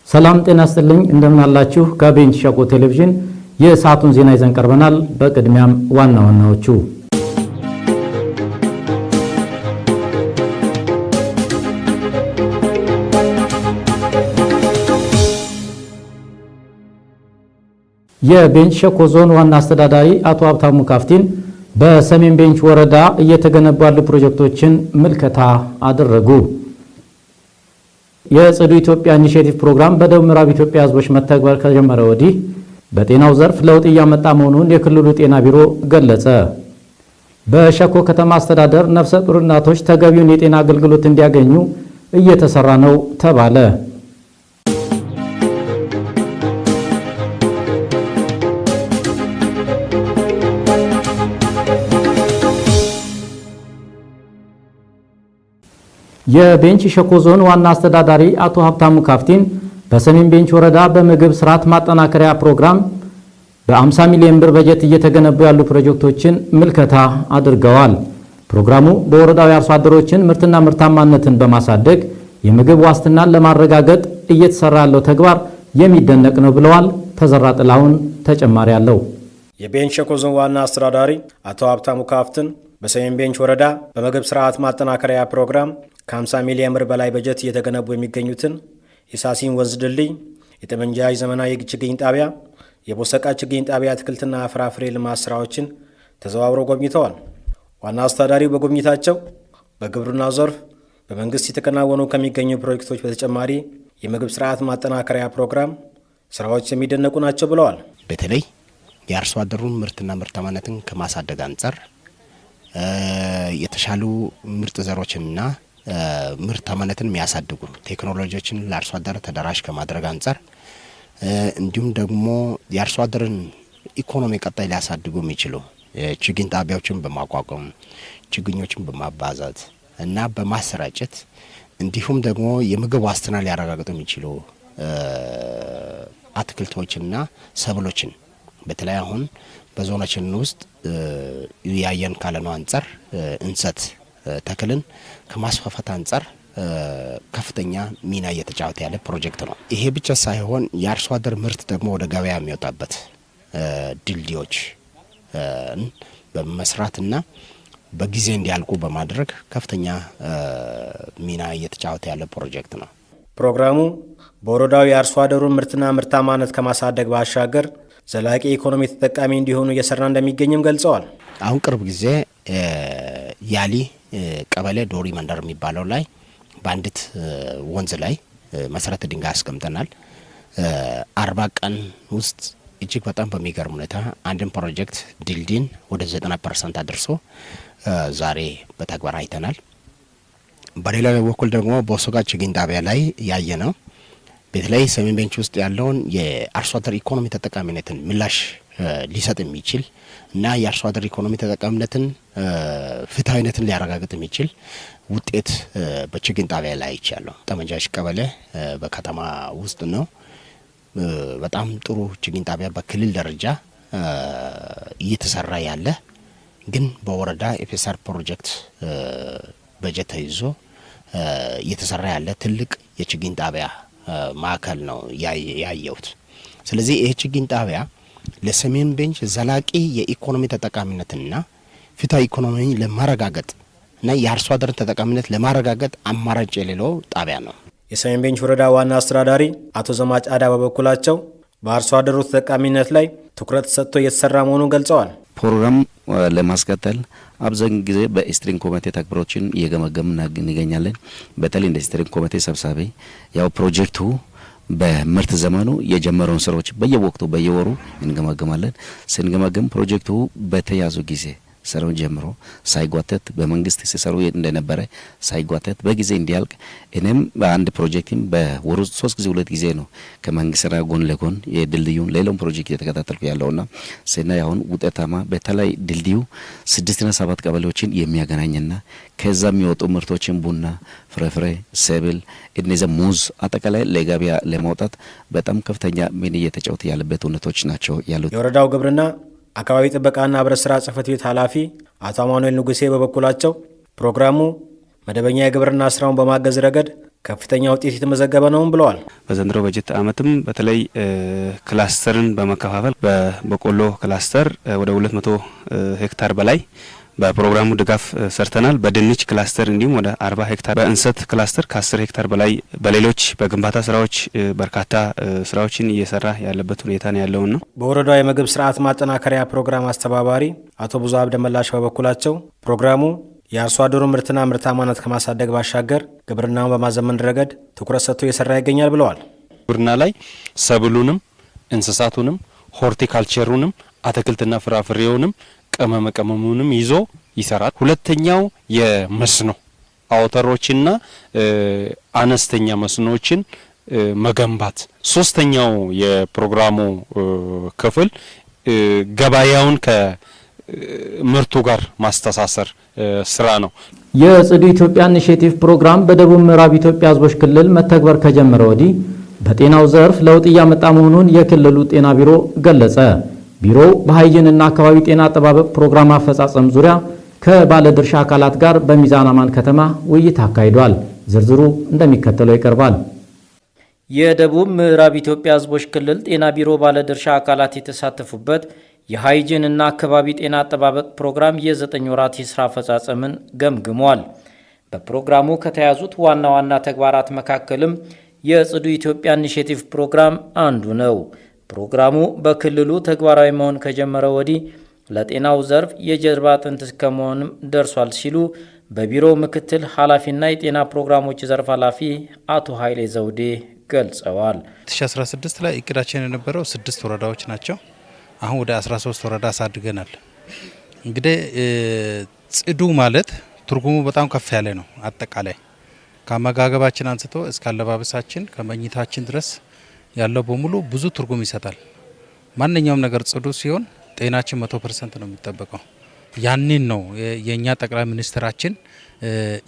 ሰላም ጤና ይስጥልኝ እንደምን አላችሁ ከቤንች ሸኮ ቴሌቪዥን የሰዓቱን ዜና ይዘን ቀርበናል። በቅድሚያም ዋና ዋናዎቹ የቤንች ሸኮ ዞን ዋና አስተዳዳሪ አቶ ሀብታሙ ካፍቲን በሰሜን ቤንች ወረዳ እየተገነቡ ያሉ ፕሮጀክቶችን ምልከታ አደረጉ። የጽዱ ኢትዮጵያ ኢኒሼቲቭ ፕሮግራም በደቡብ ምዕራብ ኢትዮጵያ ህዝቦች መተግበር ከጀመረ ወዲህ በጤናው ዘርፍ ለውጥ እያመጣ መሆኑን የክልሉ ጤና ቢሮ ገለጸ። በሸኮ ከተማ አስተዳደር ነፍሰ ጡር እናቶች ተገቢውን የጤና አገልግሎት እንዲያገኙ እየተሰራ ነው ተባለ። የቤንች ሸኮ ዞን ዋና አስተዳዳሪ አቶ ሀብታሙ ካፍቲን በሰሜን ቤንች ወረዳ በምግብ ስርዓት ማጠናከሪያ ፕሮግራም በ50 ሚሊዮን ብር በጀት እየተገነቡ ያሉ ፕሮጀክቶችን ምልከታ አድርገዋል። ፕሮግራሙ በወረዳው የአርሶ አደሮችን ምርትና ምርታማነትን በማሳደግ የምግብ ዋስትናን ለማረጋገጥ እየተሰራ ያለው ተግባር የሚደነቅ ነው ብለዋል። ተዘራ ጥላሁን ተጨማሪ አለው። የቤንች ሸኮ ዞን ዋና አስተዳዳሪ አቶ ሀብታሙ ካፍቲን በሰሜን ቤንች ወረዳ በምግብ ስርዓት ማጠናከሪያ ፕሮግራም ከ50 ሚሊዮን ብር በላይ በጀት እየተገነቡ የሚገኙትን የሳሲን ወንዝ ድልድይ፣ የጠመንጃ ዘመናዊ ችግኝ ጣቢያ፣ የቦሰቃ ችግኝ ጣቢያ አትክልትና ፍራፍሬ ልማት ስራዎችን ተዘዋውረው ጎብኝተዋል። ዋና አስተዳዳሪው በጉብኝታቸው በግብርናው ዘርፍ በመንግስት የተከናወኑ ከሚገኙ ፕሮጀክቶች በተጨማሪ የምግብ ስርዓት ማጠናከሪያ ፕሮግራም ስራዎች የሚደነቁ ናቸው ብለዋል። በተለይ የአርሶ አደሩን ምርትና ምርታማነትን ከማሳደግ አንጻር የተሻሉ ምርጥ ዘሮችንና ምርታማነትን የሚያሳድጉ ቴክኖሎጂዎችን ለአርሶ አደር ተደራሽ ከማድረግ አንጻር እንዲሁም ደግሞ የአርሶ አደርን ኢኮኖሚ ቀጣይ ሊያሳድጉ የሚችሉ ችግኝ ጣቢያዎችን በማቋቋም ችግኞችን በማባዛት እና በማሰራጨት እንዲሁም ደግሞ የምግብ ዋስትና ሊያረጋግጡ የሚችሉ አትክልቶችና ሰብሎችን በተለይ አሁን በዞናችን ውስጥ ያየን ካለነው አንጻር እንሰት ተክልን ከማስፋፋት አንጻር ከፍተኛ ሚና እየተጫወተ ያለ ፕሮጀክት ነው። ይሄ ብቻ ሳይሆን የአርሶ አደር ምርት ደግሞ ወደ ገበያ የሚወጣበት ድልድዮች በመስራትና በጊዜ እንዲያልቁ በማድረግ ከፍተኛ ሚና እየተጫወተ ያለ ፕሮጀክት ነው። ፕሮግራሙ በወረዳው የአርሶ አደሩን ምርትና ምርታማነት ከማሳደግ ባሻገር ዘላቂ ኢኮኖሚ ተጠቃሚ እንዲሆኑ እየሰራ እንደሚገኝም ገልጸዋል። አሁን ቅርብ ጊዜ ያሊ ቀበሌ ዶሪ መንደር የሚባለው ላይ በአንዲት ወንዝ ላይ መሰረተ ድንጋይ አስቀምጠናል። 40 ቀን ውስጥ እጅግ በጣም በሚገርም ሁኔታ አንድን ፕሮጀክት ድልድይን ወደ 90% አድርሶ ዛሬ በተግባር አይተናል። በሌላ በኩል ደግሞ በቦሰቃ ችግኝ ጣቢያ ላይ ያየ ነው። በተለይ ሰሜን ቤንች ውስጥ ያለውን የአርሶ አደር ኢኮኖሚ ተጠቃሚነትን ምላሽ ሊሰጥ የሚችል እና የአርሶ አደር ኢኮኖሚ ተጠቃሚነትን ፍትሃዊነትን ሊያረጋግጥ የሚችል ውጤት በችግኝ ጣቢያ ላይ ይቻላል። ጠመንጃሽ ቀበሌ በከተማ ውስጥ ነው። በጣም ጥሩ ችግኝ ጣቢያ በክልል ደረጃ እየተሰራ ያለ ግን በወረዳ ኤፍኤስአር ፕሮጀክት በጀት ተይዞ እየተሰራ ያለ ትልቅ የችግኝ ጣቢያ ማዕከል ነው ያየሁት። ስለዚህ ይህ ችግኝ ጣቢያ ለሰሜን ቤንች ዘላቂ የኢኮኖሚ ተጠቃሚነትና ፍትሃዊ ኢኮኖሚ ለማረጋገጥ እና የአርሶ አደር ተጠቃሚነት ለማረጋገጥ አማራጭ የሌለው ጣቢያ ነው። የሰሜን ቤንች ወረዳ ዋና አስተዳዳሪ አቶ ዘማች አዳ በበኩላቸው በአርሶ አደሩ ተጠቃሚነት ላይ ትኩረት ሰጥቶ እየተሰራ መሆኑን ገልጸዋል። ፕሮግራም ለማስቀጠል አብዛኛው ጊዜ በስትሪንግ ኮሚቴ ተግባሮችን እየገመገምን እንገኛለን። በተለይ እንደ ስትሪንግ ኮሚቴ ሰብሳቢ ያው ፕሮጀክቱ በምርት ዘመኑ የጀመረውን ስራዎች በየወቅቱ በየወሩ እንገመገማለን። ስንገመገም ፕሮጀክቱ በተያዙ ጊዜ ስራውን ጀምሮ ሳይጓተት በመንግስት ሲሰሩ እንደነበረ ሳይጓተት በጊዜ እንዲያልቅ እኔም በአንድ ፕሮጀክትም በወሩ 3 ጊዜ 2 ጊዜ ነው ከመንግስት ስራ ጎን ለጎን የድልድዩን ሌላውን ፕሮጀክት የተከታተልኩ ያለውና ስናይ አሁን ውጤታማ በተለይ ድልድዩ 6 እና 7 ቀበሌዎችን የሚያገናኝና ከዛ የሚወጡ ምርቶችን ቡና፣ ፍራፍሬ፣ ሰብል፣ እነዚህ ሙዝ አጠቃላይ ለገበያ ለማውጣት በጣም ከፍተኛ ሚና እየተጫወተ ያለበት ሁኔታዎች ናቸው ያሉት። የወረዳው ግብርና አካባቢ ጥበቃና ህብረት ስራ ጽሕፈት ቤት ኃላፊ አቶ አማኑኤል ንጉሴ በበኩላቸው ፕሮግራሙ መደበኛ የግብርና ስራውን በማገዝ ረገድ ከፍተኛ ውጤት የተመዘገበ ነውም ብለዋል። በዘንድሮ በጀት ዓመትም በተለይ ክላስተርን በመከፋፈል በበቆሎ ክላስተር ወደ 200 ሄክታር በላይ በፕሮግራሙ ድጋፍ ሰርተናል። በድንች ክላስተር እንዲሁም ወደ 40 ሄክታር፣ በእንሰት ክላስተር ከ10 ሄክታር በላይ በሌሎች በግንባታ ስራዎች በርካታ ስራዎችን እየሰራ ያለበት ሁኔታ ነው ያለውና በወረዳው የምግብ ስርዓት ማጠናከሪያ ፕሮግራም አስተባባሪ አቶ ብዙአብ ደመላሽ በበኩላቸው ፕሮግራሙ የአርሶ አደሩ ምርትና ምርታማነት ከማሳደግ ባሻገር ግብርናውን በማዘመን ረገድ ትኩረት ሰጥቶ እየሰራ ይገኛል ብለዋል። ግብርና ላይ ሰብሉንም እንስሳቱንም ሆርቲካልቸሩንም አትክልትና ፍራፍሬውንም ቅመሙንም ይዞ ይሰራል። ሁለተኛው የመስኖ አውታሮችና አነስተኛ መስኖዎችን መገንባት። ሶስተኛው የፕሮግራሙ ክፍል ገበያውን ከምርቱ ጋር ማስተሳሰር ስራ ነው። የጽዱ ኢትዮጵያ ኢኒሼቲቭ ፕሮግራም በደቡብ ምዕራብ ኢትዮጵያ ሕዝቦች ክልል መተግበር ከጀመረ ወዲህ በጤናው ዘርፍ ለውጥ እያመጣ መሆኑን የክልሉ ጤና ቢሮ ገለጸ። ቢሮው በሃይጂንና አካባቢ ጤና አጠባበቅ ፕሮግራም አፈጻጸም ዙሪያ ከባለድርሻ አካላት ጋር በሚዛን አማን ከተማ ውይይት አካሂዷል። ዝርዝሩ እንደሚከተለው ይቀርባል። የደቡብ ምዕራብ ኢትዮጵያ ሕዝቦች ክልል ጤና ቢሮ ባለድርሻ አካላት የተሳተፉበት የሃይጂንና አካባቢ ጤና አጠባበቅ ፕሮግራም የ9 ወራት የሥራ አፈጻጸምን ገምግሟል። በፕሮግራሙ ከተያዙት ዋና ዋና ተግባራት መካከልም የጽዱ ኢትዮጵያ ኢኒሼቲቭ ፕሮግራም አንዱ ነው። ፕሮግራሙ በክልሉ ተግባራዊ መሆን ከጀመረ ወዲህ ለጤናው ዘርፍ የጀርባ አጥንት እስከመሆንም ደርሷል ሲሉ በቢሮው ምክትል ኃላፊና የጤና ፕሮግራሞች ዘርፍ ኃላፊ አቶ ኃይሌ ዘውዴ ገልጸዋል። 2016 ላይ እቅዳችን የነበረው 6 ወረዳዎች ናቸው። አሁን ወደ 13 ወረዳ አሳድገናል። እንግዲህ ጽዱ ማለት ትርጉሙ በጣም ከፍ ያለ ነው። አጠቃላይ ከአመጋገባችን አንስቶ እስከ አለባበሳችን ከመኝታችን ድረስ ያለው በሙሉ ብዙ ትርጉም ይሰጣል። ማንኛውም ነገር ጽዱ ሲሆን ጤናችን 100% ነው የሚጠበቀው። ያንን ነው የኛ ጠቅላይ ሚኒስትራችን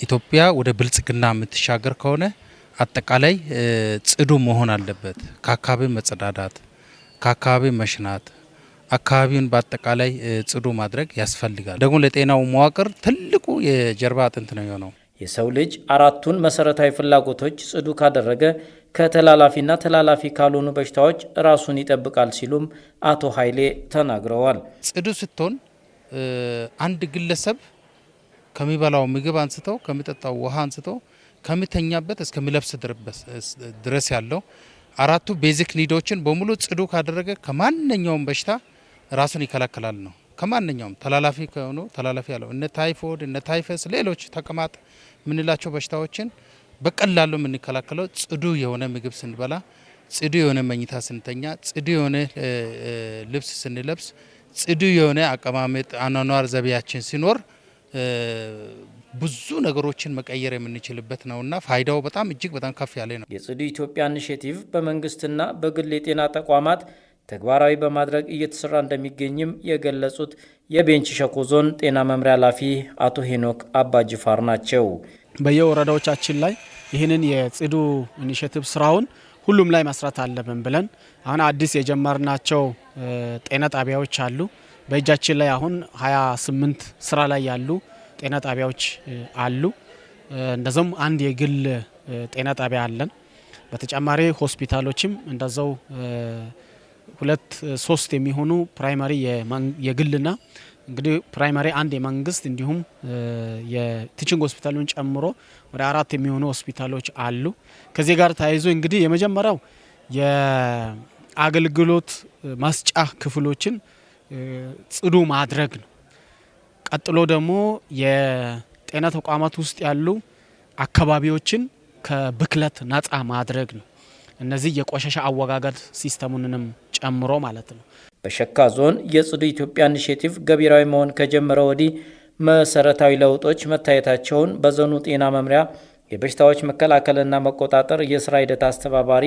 ኢትዮጵያ ወደ ብልጽግና የምትሻገር ከሆነ አጠቃላይ ጽዱ መሆን አለበት። ከአካባቢ መጸዳዳት፣ ከአካባቢ መሽናት፣ አካባቢውን በአጠቃላይ ጽዱ ማድረግ ያስፈልጋል። ደግሞ ለጤናው መዋቅር ትልቁ የጀርባ አጥንት ነው የሆነው። የሰው ልጅ 4ቱን መሰረታዊ ፍላጎቶች ጽዱ ካደረገ ከተላላፊና ተላላፊ ካልሆኑ በሽታዎች ራሱን ይጠብቃል ሲሉም አቶ ኃይሌ ተናግረዋል። ጽዱ ስትሆን አንድ ግለሰብ ከሚበላው ምግብ አንስተው ከሚጠጣው ውሃ አንስተው ከሚተኛበት እስከሚለብስ ድረስ ያለው 4ቱ ቤዚክ ኒዶችን በሙሉ ጽዱ ካደረገ ከማንኛውም በሽታ ራሱን ይከላከላል ነው። ከማንኛውም ተላላፊ ከሆኑ ተላላፊ ያለው እነ ታይፎይድ እነ ታይፈስ ሌሎች ተቅማጥ ምንላቸው በሽታዎችን በቀላሉ የምንከላከለው ጽዱ የሆነ ምግብ ስንበላ፣ ጽዱ የሆነ መኝታ ስንተኛ፣ ጽዱ የሆነ ልብስ ስንለብስ፣ ጽዱ የሆነ አቀማመጥ አኗኗር ዘይቤያችን ሲኖር ብዙ ነገሮችን መቀየር የምንችልበት ነውና ፋይዳው በጣም እጅግ በጣም ከፍ ያለ ነው። የጽዱ ኢትዮጵያ ኢኒሼቲቭ በመንግስትና በግል የጤና ተቋማት ተግባራዊ በማድረግ እየተሰራ እንደሚገኝም የገለጹት የቤንች ሸኮ ዞን ጤና መምሪያ ኃላፊ አቶ ሄኖክ አባጅፋር ናቸው። በየወረዳዎቻችን ላይ ይህንን የጽዱ ኢኒሼቲቭ ስራውን ሁሉም ላይ መስራት አለብን ብለን አሁን አዲስ የጀመርናቸው ጤና ጣቢያዎች አሉ። በእጃችን ላይ አሁን 28 ስራ ላይ ያሉ ጤና ጣቢያዎች አሉ። እንደዛም አንድ የግል ጤና ጣቢያ አለን። በተጨማሪ ሆስፒታሎችም እንደዛው 2-3 የሚሆኑ ፕራይማሪ የግልና እንግዲህ ፕራይማሪ አንድ የመንግስት እንዲሁም የቲችንግ ሆስፒታሉን ጨምሮ ወደ 4 የሚሆኑ ሆስፒታሎች አሉ። ከዚህ ጋር ተያይዞ እንግዲህ የመጀመሪያው የአገልግሎት ማስጫ ክፍሎችን ጽዱ ማድረግ ነው። ቀጥሎ ደግሞ የጤና ተቋማት ውስጥ ያሉ አካባቢዎችን ከብክለት ነጻ ማድረግ ነው። እነዚህ የቆሻሻ አወጋገድ ሲስተሙንም ጨምሮ ማለት ነው። በሸካ ዞን የጽዱ ኢትዮጵያ ኢኒሼቲቭ ገቢራዊ መሆን ከጀመረ ወዲህ መሰረታዊ ለውጦች መታየታቸውን በዞኑ ጤና መምሪያ የበሽታዎች መከላከልና መቆጣጠር የስራ ሂደት አስተባባሪ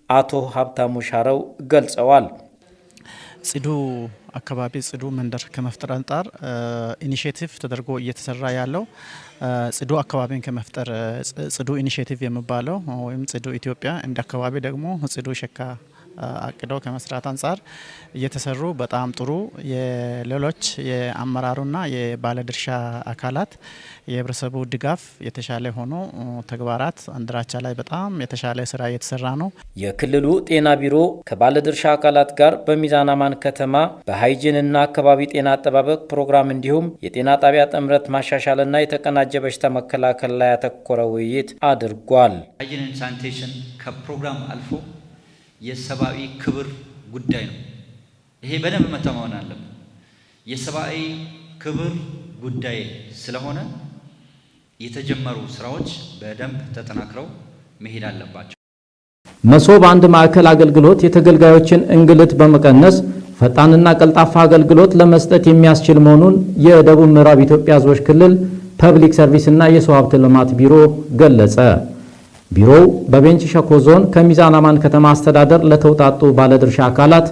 አቶ ሀብታሙ ሻረው ገልጸዋል። ጽዱ አካባቢ ጽዱ መንደር ከመፍጠር አንጻር ኢኒሼቲቭ ተደርጎ እየተሰራ ያለው ጽዱ አካባቢን ከመፍጠር ጽዱ ኢኒሼቲቭ የሚባለው ወይም ጽዱ ኢትዮጵያ እንደ አካባቢ ደግሞ ጽዱ ሸካ አቅደው ከመስራት አንጻር እየተሰሩ በጣም ጥሩ የሌሎች የአመራሩና የባለድርሻ አካላት የህብረተሰቡ ድጋፍ የተሻለ ሆኖ ተግባራት አንድራቻ ላይ በጣም የተሻለ ስራ እየተሰራ ነው። የክልሉ ጤና ቢሮ ከባለድርሻ አካላት ጋር በሚዛን አማን ከተማ በሃይጂንና አካባቢ ጤና አጠባበቅ ፕሮግራም እንዲሁም የጤና ጣቢያ ጥምረት ማሻሻልና የተቀናጀ በሽታ መከላከል ላይ ያተኮረ ውይይት አድርጓል። ሃይጂን ሳኒቴሽን ከፕሮግራም አልፎ የሰብአዊ ክብር ጉዳይ ነው። ይሄ በደንብ መተማመን አለበት። የሰብአዊ ክብር ጉዳይ ስለሆነ የተጀመሩ ስራዎች በደንብ ተጠናክረው መሄድ አለባቸው። መሶብ አንድ ማዕከል አገልግሎት የተገልጋዮችን እንግልት በመቀነስ ፈጣንና ቀልጣፋ አገልግሎት ለመስጠት የሚያስችል መሆኑን የደቡብ ምዕራብ ኢትዮጵያ ሕዝቦች ክልል ፐብሊክ ሰርቪስና የሰው ሀብት ልማት ቢሮ ገለጸ። ቢሮው በቤንች ሸኮ ዞን ከሚዛን አማን ከተማ አስተዳደር ለተውጣጡ ባለድርሻ አካላት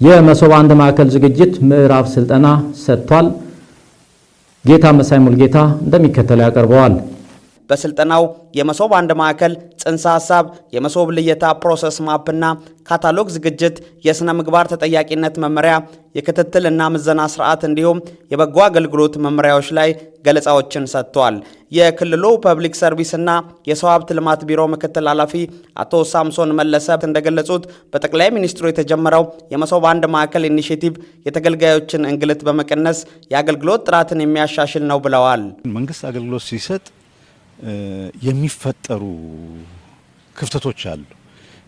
የመሶብ አንድ ማዕከል ዝግጅት ምዕራፍ ስልጠና ሰጥቷል። ጌታ መሳይ ሙልጌታ እንደሚከተለው ያቀርበዋል። በስልጠናው የመሶብ አንድ ማዕከል ጽንሰ ሐሳብ፣ የመሶብ ልየታ ፕሮሰስ ማፕና ካታሎግ ዝግጅት፣ የሥነ ምግባር ተጠያቂነት መመሪያ፣ የክትትልና ምዘና ስርዓት እንዲሁም የበጎ አገልግሎት መመሪያዎች ላይ ገለጻዎችን ሰጥቷል። የክልሉ ፐብሊክ ሰርቪስና የሰው ሀብት ልማት ቢሮ ምክትል ኃላፊ አቶ ሳምሶን መለሰ እንደገለጹት በጠቅላይ ሚኒስትሩ የተጀመረው የመሶብ አንድ ማዕከል ኢኒሼቲቭ የተገልጋዮችን እንግልት በመቀነስ የአገልግሎት ጥራትን የሚያሻሽል ነው ብለዋል። መንግስት አገልግሎት ሲሰጥ የሚፈጠሩ ክፍተቶች አሉ።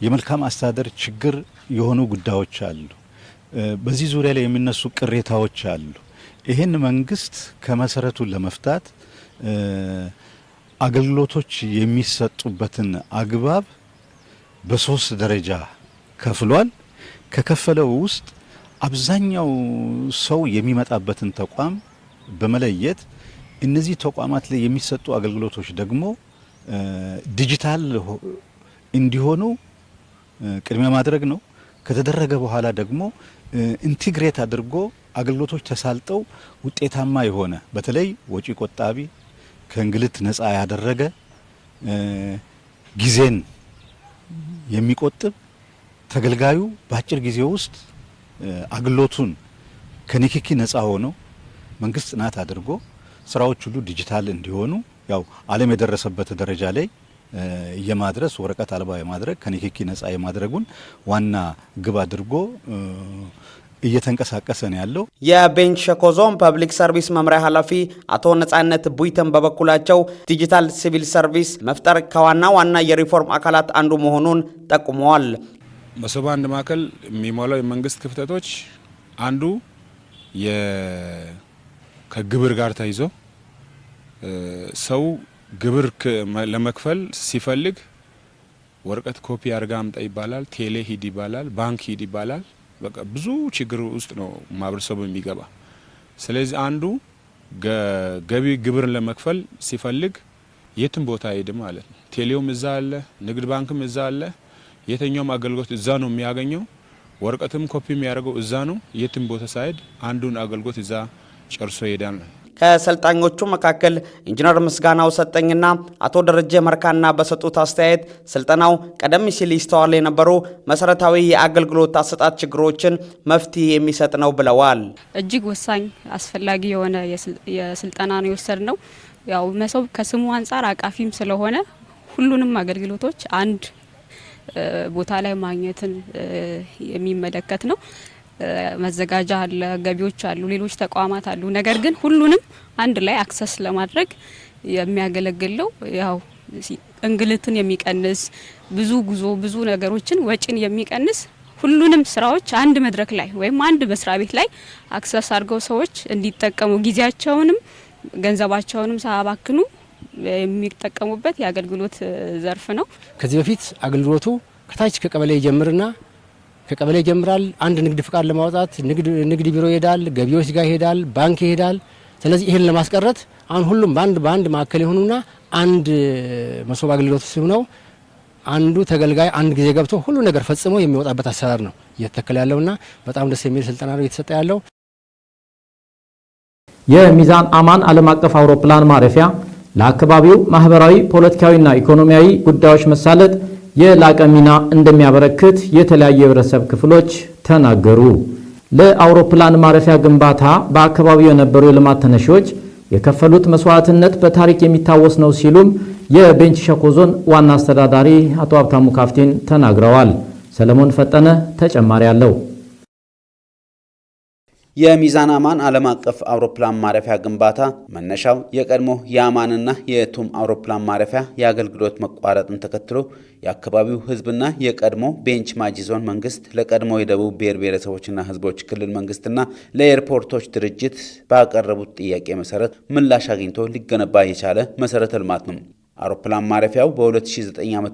የመልካም አስተዳደር ችግር የሆኑ ጉዳዮች አሉ። በዚህ ዙሪያ ላይ የሚነሱ ቅሬታዎች አሉ። ይህን መንግስት ከመሰረቱ ለመፍታት አገልግሎቶች የሚሰጡበትን አግባብ በሶስት ደረጃ ከፍሏል። ከከፈለው ውስጥ አብዛኛው ሰው የሚመጣበትን ተቋም በመለየት እነዚህ ተቋማት ላይ የሚሰጡ አገልግሎቶች ደግሞ ዲጂታል እንዲሆኑ ቅድሚያ ማድረግ ነው። ከተደረገ በኋላ ደግሞ ኢንቲግሬት አድርጎ አገልግሎቶች ተሳልጠው ውጤታማ የሆነ በተለይ ወጪ ቆጣቢ ከእንግልት ነፃ ያደረገ ጊዜን የሚቆጥብ ተገልጋዩ በአጭር ጊዜ ውስጥ አገልግሎቱን ከንክኪ ነፃ ሆኖ መንግስት ጥናት አድርጎ ስራዎች ሁሉ ዲጂታል እንዲሆኑ ያው ዓለም የደረሰበት ደረጃ ላይ የማድረስ ወረቀት አልባ የማድረግ ከንክኪ ነፃ የማድረጉን ዋና ግብ አድርጎ እየተንቀሳቀሰ ነው ያለው። የቤንች ሸኮ ዞን ፐብሊክ ሰርቪስ መምሪያ ኃላፊ አቶ ነጻነት ቡይተን በበኩላቸው ዲጂታል ሲቪል ሰርቪስ መፍጠር ከዋና ዋና የሪፎርም አካላት አንዱ መሆኑን ጠቁመዋል። መሶብ አንድ ማዕከል የሚሟላው የመንግስት ክፍተቶች አንዱ ከግብር ጋር ተይዞ ሰው ግብር ለመክፈል ሲፈልግ ወረቀት ኮፒ አድርጋ አምጣ ይባላል፣ ቴሌ ሂድ ይባላል፣ ባንክ ሂድ ይባላል። በቃ ብዙ ችግር ውስጥ ነው ማህበረሰቡ የሚገባ። ስለዚህ አንዱ ገቢ ግብር ለመክፈል ሲፈልግ የትም ቦታ ሄድ ማለት ነው። ቴሌውም እዛ አለ፣ ንግድ ባንክም እዛ አለ፣ የተኛውም አገልግሎት እዛ ነው የሚያገኘው። ወረቀትም ኮፒ የሚያደርገው እዛ ነው። የትም ቦታ ሳይሄድ አንዱን አገልግሎት እዛ ጨርሶ ይሄዳል። ከሰልጣኞቹ መካከል ኢንጂነር ምስጋናው ሰጠኝና አቶ ደረጀ መርካና በሰጡት አስተያየት ስልጠናው ቀደም ሲል ይስተዋል የነበሩ መሰረታዊ የአገልግሎት አሰጣጥ ችግሮችን መፍትሄ የሚሰጥ ነው ብለዋል። እጅግ ወሳኝ አስፈላጊ የሆነ የስልጠና ነው የወሰድነው። ያው መሶብ ከስሙ አንጻር አቃፊም ስለሆነ ሁሉንም አገልግሎቶች አንድ ቦታ ላይ ማግኘትን የሚመለከት ነው። መዘጋጃ አለ፣ ገቢዎች አሉ፣ ሌሎች ተቋማት አሉ። ነገር ግን ሁሉንም አንድ ላይ አክሰስ ለማድረግ የሚያገለግለው ያው እንግልትን የሚቀንስ ብዙ ጉዞ ብዙ ነገሮችን ወጪን የሚቀንስ ሁሉንም ስራዎች አንድ መድረክ ላይ ወይም አንድ መስሪያ ቤት ላይ አክሰስ አድርገው ሰዎች እንዲጠቀሙ ጊዜያቸውንም ገንዘባቸውንም ሳያባክኑ የሚጠቀሙበት የአገልግሎት ዘርፍ ነው። ከዚህ በፊት አገልግሎቱ ከታች ከቀበሌ ይጀምርና ከቀበሌ ይጀምራል። አንድ ንግድ ፍቃድ ለማውጣት ንግድ ቢሮ ይሄዳል፣ ገቢዎች ጋር ይሄዳል፣ ባንክ ይሄዳል። ስለዚህ ይሄን ለማስቀረት አሁን ሁሉም በአንድ ማዕከል የሆኑና አንድ መሶብ አገልግሎት ሲሆነው አንዱ ተገልጋይ አንድ ጊዜ ገብቶ ሁሉ ነገር ፈጽሞ የሚወጣበት አሰራር ነው እየተተከለ ያለውና በጣም ደስ የሚል ስልጠና ነው እየተሰጠ ያለው። የሚዛን አማን ዓለም አቀፍ አውሮፕላን ማረፊያ ለአካባቢው ማህበራዊ፣ ፖለቲካዊና ኢኮኖሚያዊ ጉዳዮች መሳለጥ የላቀ ሚና እንደሚያበረክት የተለያዩ የህብረተሰብ ክፍሎች ተናገሩ። ለአውሮፕላን ማረፊያ ግንባታ በአካባቢው የነበሩ የልማት ተነሺዎች የከፈሉት መስዋዕትነት በታሪክ የሚታወስ ነው ሲሉም የቤንች ሸኮ ዞን ዋና አስተዳዳሪ አቶ ሀብታሙ ካፍቲን ተናግረዋል። ሰለሞን ፈጠነ ተጨማሪ አለው። የሚዛን አማን ዓለም አቀፍ አውሮፕላን ማረፊያ ግንባታ መነሻው የቀድሞ የአማንና የቱም አውሮፕላን ማረፊያ የአገልግሎት መቋረጥን ተከትሎ የአካባቢው ህዝብና የቀድሞ ቤንች ማጂ ዞን መንግስት ለቀድሞ የደቡብ ብሔር ብሔረሰቦችና ህዝቦች ክልል መንግስትና ለኤርፖርቶች ድርጅት ባቀረቡት ጥያቄ መሰረት ምላሽ አግኝቶ ሊገነባ የቻለ መሰረተ ልማት ነው። አውሮፕላን ማረፊያው በ2009 ዓ.ም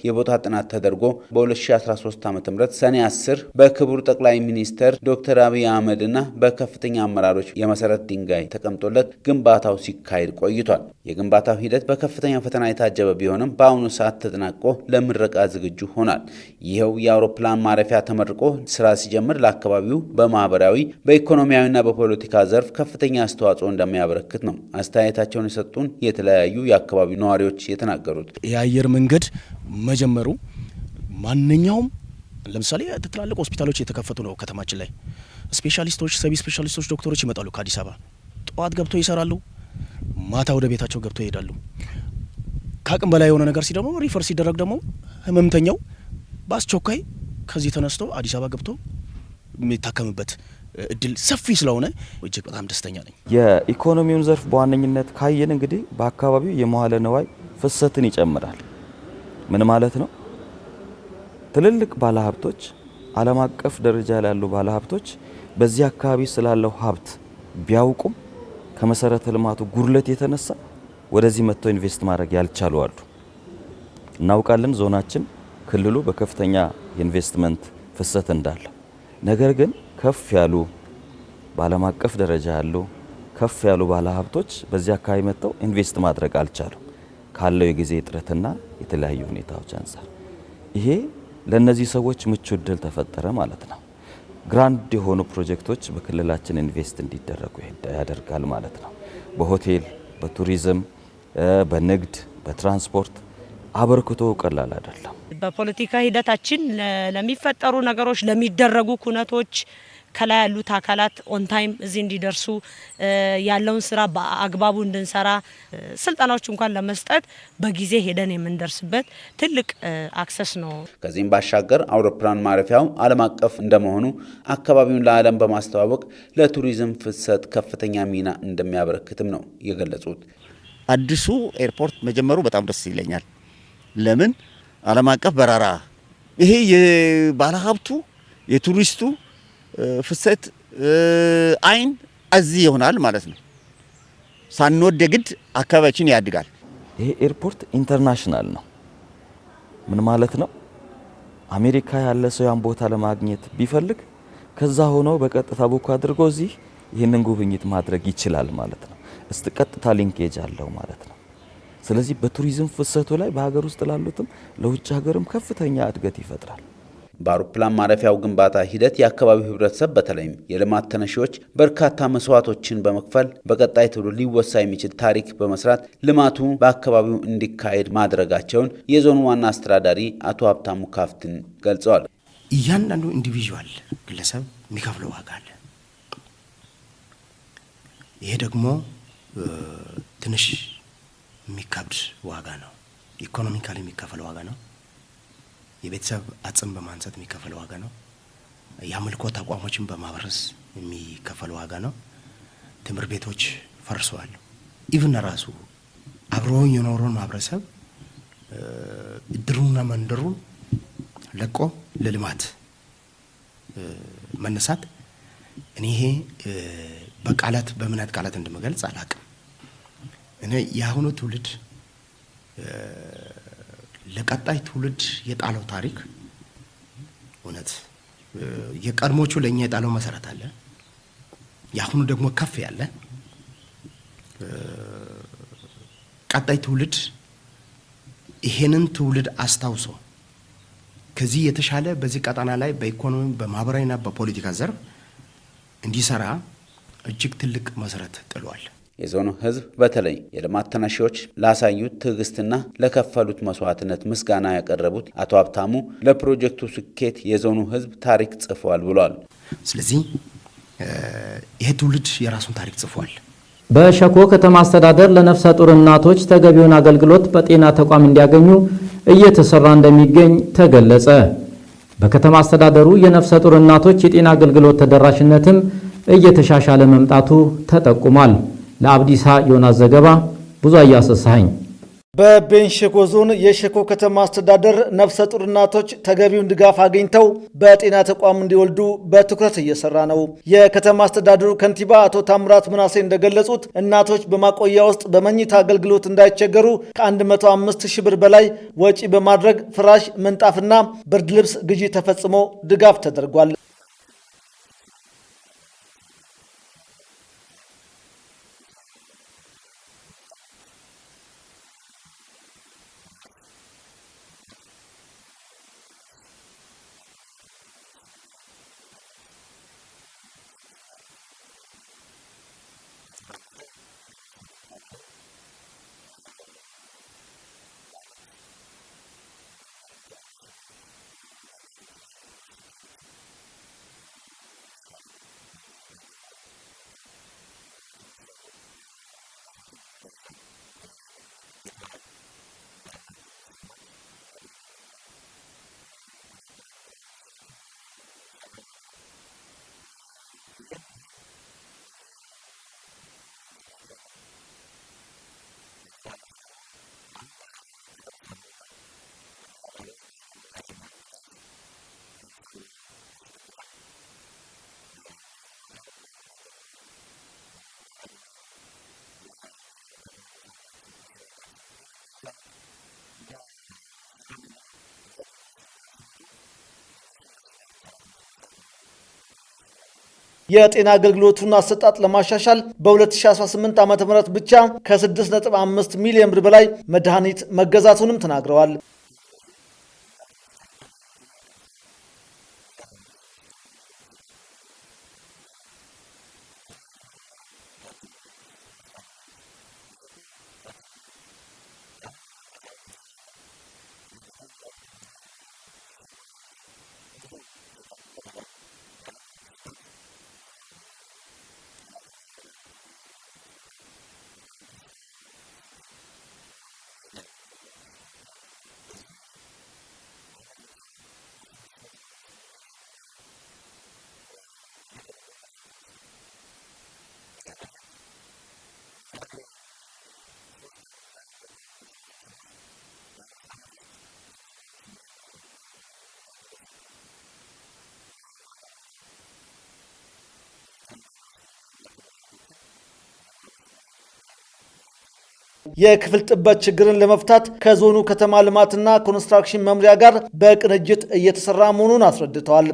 የቦታ ጥናት ተደርጎ በ2013 ዓ.ም ሰኔ 10 በክቡር ጠቅላይ ሚኒስትር ዶክተር አብይ አህመድና በከፍተኛ አመራሮች የመሰረት ድንጋይ ተቀምጦለት ግንባታው ሲካሄድ ቆይቷል። የግንባታው ሂደት በከፍተኛ ፈተና የታጀበ ቢሆንም በአሁኑ ሰዓት ተጠናቆ ለምረቃ ዝግጁ ሆኗል። ይኸው የአውሮፕላን ማረፊያ ተመርቆ ስራ ሲጀምር ለአካባቢው በማህበራዊ በኢኮኖሚያዊና በፖለቲካ ዘርፍ ከፍተኛ አስተዋጽኦ እንደሚያበረክት ነው አስተያየታቸውን የሰጡን የተለያዩ የአካባቢው ነዋሪዎች የተናገሩት። የአየር መንገድ መጀመሩ ማንኛውም ለምሳሌ ትላልቅ ሆስፒታሎች የተከፈቱ ነው ከተማችን ላይ ስፔሻሊስቶች ሰቢ ስፔሻሊስቶች ዶክተሮች ይመጣሉ ከአዲስ አበባ ጠዋት ገብተው ይሰራሉ ማታ ወደ ቤታቸው ገብተው ይሄዳሉ። ካቅም በላይ የሆነ ነገር ሲደሞ ሪፈር ሲደረግ ደግሞ ህመምተኛው በአስቸኳይ ከዚህ ተነስቶ አዲስ አበባ ገብቶ የሚታከምበት እድል ሰፊ ስለሆነ እጅግ በጣም ደስተኛ ነኝ። የኢኮኖሚውን ዘርፍ በዋነኝነት ካየን እንግዲህ በአካባቢው የመዋለ ንዋይ ፍሰትን ይጨምራል። ምን ማለት ነው? ትልልቅ ባለሀብቶች ዓለም አቀፍ ደረጃ ላይ ያሉ ባለሀብቶች በዚህ አካባቢ ስላለው ሀብት ቢያውቁም ከመሰረተ ልማቱ ጉድለት የተነሳ ወደዚህ መጥተው ኢንቨስት ማድረግ ያልቻሉ አሉ። እናውቃለን ዞናችን ክልሉ በከፍተኛ ኢንቨስትመንት ፍሰት እንዳለ፣ ነገር ግን ከፍ ያሉ በዓለም አቀፍ ደረጃ ያሉ ከፍ ያሉ ባለሀብቶች በዚህ አካባቢ መጥተው ኢንቨስት ማድረግ አልቻሉም ካለው የጊዜ እጥረትና የተለያዩ ሁኔታዎች አንፃር። ይሄ ለነዚህ ሰዎች ምቹ እድል ተፈጠረ ማለት ነው። ግራንድ የሆኑ ፕሮጀክቶች በክልላችን ኢንቨስት እንዲደረጉ ያደርጋል ማለት ነው። በሆቴል፣ በቱሪዝም፣ በንግድ፣ በትራንስፖርት አበርክቶ ቀላል አይደለም። በፖለቲካ ሂደታችን ለሚፈጠሩ ነገሮች ለሚደረጉ ኩነቶች ከላይ ያሉት አካላት ኦን ታይም እዚህ እንዲደርሱ ያለውን ስራ በአግባቡ እንድንሰራ ስልጣናዎች እንኳን ለመስጠት በጊዜ ሄደን የምንደርስበት ትልቅ አክሰስ ነው። ከዚህም ባሻገር አውሮፕላን ማረፊያው ዓለም አቀፍ እንደመሆኑ አካባቢውን ለዓለም በማስተዋወቅ ለቱሪዝም ፍሰት ከፍተኛ ሚና እንደሚያበረክትም ነው የገለጹት። አዲሱ ኤርፖርት መጀመሩ በጣም ደስ ይለኛል። ለምን ዓለም አቀፍ በረራ ይሄ የባለሀብቱ የቱሪስቱ ፍሰት አይን እዚህ ይሆናል ማለት ነው። ሳንወድ ግድ አካባቢያችን ያድጋል። ይሄ ኤርፖርት ኢንተርናሽናል ነው። ምን ማለት ነው? አሜሪካ ያለ ሰው ያን ቦታ ለማግኘት ቢፈልግ ከዛ ሆኖ በቀጥታ ቡክ አድርጎ እዚህ ይህንን ጉብኝት ማድረግ ይችላል ማለት ነው። እስቲ ቀጥታ ሊንኬጅ አለው ማለት ነው። ስለዚህ በቱሪዝም ፍሰቱ ላይ በሀገር ውስጥ ላሉትም ለውጭ ሀገርም ከፍተኛ እድገት ይፈጥራል። በአውሮፕላን ማረፊያው ግንባታ ሂደት የአካባቢው ህብረተሰብ በተለይም የልማት ተነሺዎች በርካታ መስዋዕቶችን በመክፈል በቀጣይ ትውልድ ሊወሳ የሚችል ታሪክ በመስራት ልማቱ በአካባቢው እንዲካሄድ ማድረጋቸውን የዞኑ ዋና አስተዳዳሪ አቶ ሀብታሙ ካፍትን ገልጸዋል። እያንዳንዱ ኢንዲቪዥዋል ግለሰብ የሚከፍለው ዋጋ አለ። ይሄ ደግሞ ትንሽ የሚከብድ ዋጋ ነው። ኢኮኖሚካሊ የሚከፈል ዋጋ ነው። የቤተሰብ አጽም በማንሳት የሚከፈል ዋጋ ነው። የአምልኮ ተቋሞችን በማፍረስ የሚከፈል ዋጋ ነው። ትምህርት ቤቶች ፈርሰዋል። ኢቭን ራሱ አብሮኝ የኖረውን ማህበረሰብ እድሩና መንደሩን ለቆ ለልማት መነሳት እኔ ይሄ በቃላት በምን አይነት ቃላት እንደመገልጽ አላቅም። እኔ የአሁኑ ትውልድ ለቀጣይ ትውልድ የጣለው ታሪክ እውነት የቀድሞቹ ለኛ የጣለው መሰረት አለ። የአሁኑ ደግሞ ከፍ ያለ ቀጣይ ትውልድ ይሄንን ትውልድ አስታውሶ ከዚህ የተሻለ በዚህ ቀጣና ላይ በኢኮኖሚ በማህበራዊና በፖለቲካ ዘርፍ እንዲሰራ እጅግ ትልቅ መሰረት ጥሏል። የዞኑ ህዝብ በተለይ የልማት ተነሺዎች ላሳዩት ትዕግስትና ለከፈሉት መስዋዕትነት ምስጋና ያቀረቡት አቶ ሀብታሙ ለፕሮጀክቱ ስኬት የዞኑ ህዝብ ታሪክ ጽፏል ብሏል። ስለዚህ ይሄ ትውልድ የራሱን ታሪክ ጽፏል። በሸኮ ከተማ አስተዳደር ለነፍሰ ጡር እናቶች ተገቢውን አገልግሎት በጤና ተቋም እንዲያገኙ እየተሰራ እንደሚገኝ ተገለጸ። በከተማ አስተዳደሩ የነፍሰ ጡር እናቶች የጤና አገልግሎት ተደራሽነትም እየተሻሻለ መምጣቱ ተጠቁሟል። ለአብዲሳ ዮናስ ዘገባ ብዙ አያሰሳኝ። በቤንች ሸኮ ዞን የሸኮ ከተማ አስተዳደር ነፍሰ ጡር እናቶች ተገቢውን ድጋፍ አግኝተው በጤና ተቋም እንዲወልዱ በትኩረት እየሰራ ነው። የከተማ አስተዳደሩ ከንቲባ አቶ ታምራት ምናሴ እንደገለጹት እናቶች በማቆያ ውስጥ በመኝታ አገልግሎት እንዳይቸገሩ ከ105 ሺህ ብር በላይ ወጪ በማድረግ ፍራሽ፣ ምንጣፍና ብርድ ልብስ ግዢ ተፈጽሞ ድጋፍ ተደርጓል። የጤና አገልግሎቱን አሰጣጥ ለማሻሻል በ2018 ዓ.ም ብቻ ከ6.5 ሚሊዮን ብር በላይ መድኃኒት መገዛቱንም ተናግረዋል። የክፍል ጥበት ችግርን ለመፍታት ከዞኑ ከተማ ልማትና ኮንስትራክሽን መምሪያ ጋር በቅንጅት እየተሰራ መሆኑን አስረድተዋል።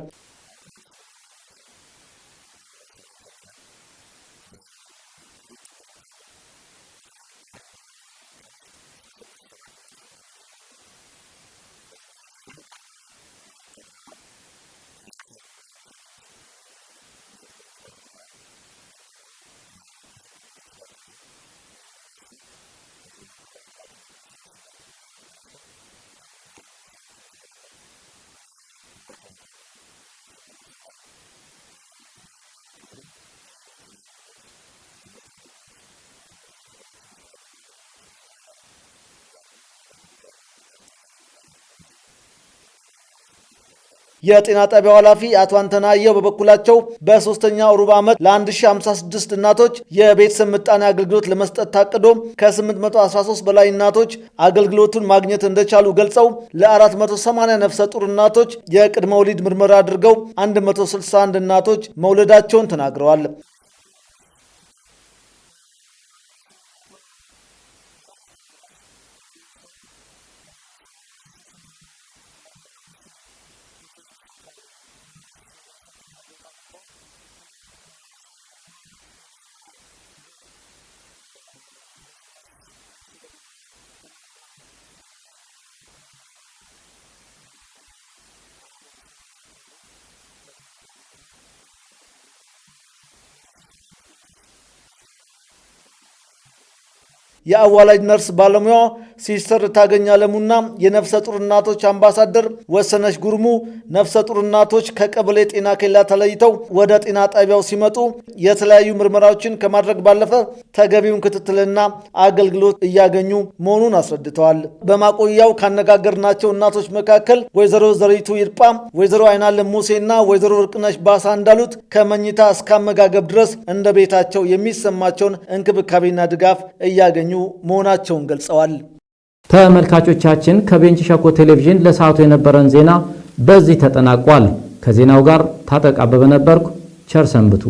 የጤና ጣቢያው ኃላፊ አቶ አንተናየው በበኩላቸው በሶስተኛው ሩብ ዓመት ለ1056 እናቶች የቤተሰብ ምጣኔ አገልግሎት ለመስጠት ታቅዶ ከ813 በላይ እናቶች አገልግሎቱን ማግኘት እንደቻሉ ገልጸው ለ480 ነፍሰ ጡር እናቶች የቅድመ ወሊድ ምርመራ አድርገው 161 እናቶች መውለዳቸውን ተናግረዋል። የአዋላጅ ነርስ ባለሙያ ሲስተር ታገኛ ለሙና የነፍሰ ጡር እናቶች አምባሳደር ወሰነች ጉርሙ ነፍሰ ጡር እናቶች ከቀበሌ ጤና ኬላ ተለይተው ወደ ጤና ጣቢያው ሲመጡ የተለያዩ ምርመራዎችን ከማድረግ ባለፈ ተገቢውን ክትትልና አገልግሎት እያገኙ መሆኑን አስረድተዋል። በማቆያው ካነጋገርናቸው እናቶች መካከል ወይዘሮ ዘሪቱ ይርጳ፣ ወይዘሮ አይናለም ሙሴና ወይዘሮ ወርቅነሽ ባሳ እንዳሉት ከመኝታ እስከ አመጋገብ ድረስ እንደ ቤታቸው የሚሰማቸውን እንክብካቤና ድጋፍ እያገኙ መሆናቸውን ገልጸዋል። ተመልካቾቻችን ከቤንች ሸኮ ቴሌቪዥን ለሰዓቱ የነበረን ዜና በዚህ ተጠናቋል። ከዜናው ጋር ታጠቅ አበበ ነበርኩ። ቸር ሰንብቱ።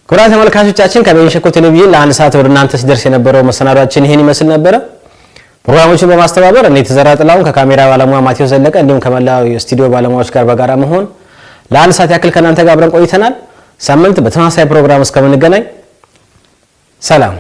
ኩራት ተመልካቾቻችን ከቤንች ሸኮ ቴሌቪዥን ለአንድ ሰዓት ወደ እናንተ ሲደርስ የነበረው መሰናዷችን ይሄን ይመስል ነበር። ፕሮግራሞችን በማስተባበር እኔ ተዘራ ጥላውን ከካሜራ ባለሙያ ማቴዎስ ዘለቀ እንዲሁም ከመላው የስቱዲዮ ባለሙያዎች ጋር በጋራ መሆን ለአንድ ሰዓት ያክል ከእናንተ ጋር አብረን ቆይተናል። ሳምንት በተመሳሳይ ፕሮግራም እስከምንገናኝ ሰላም።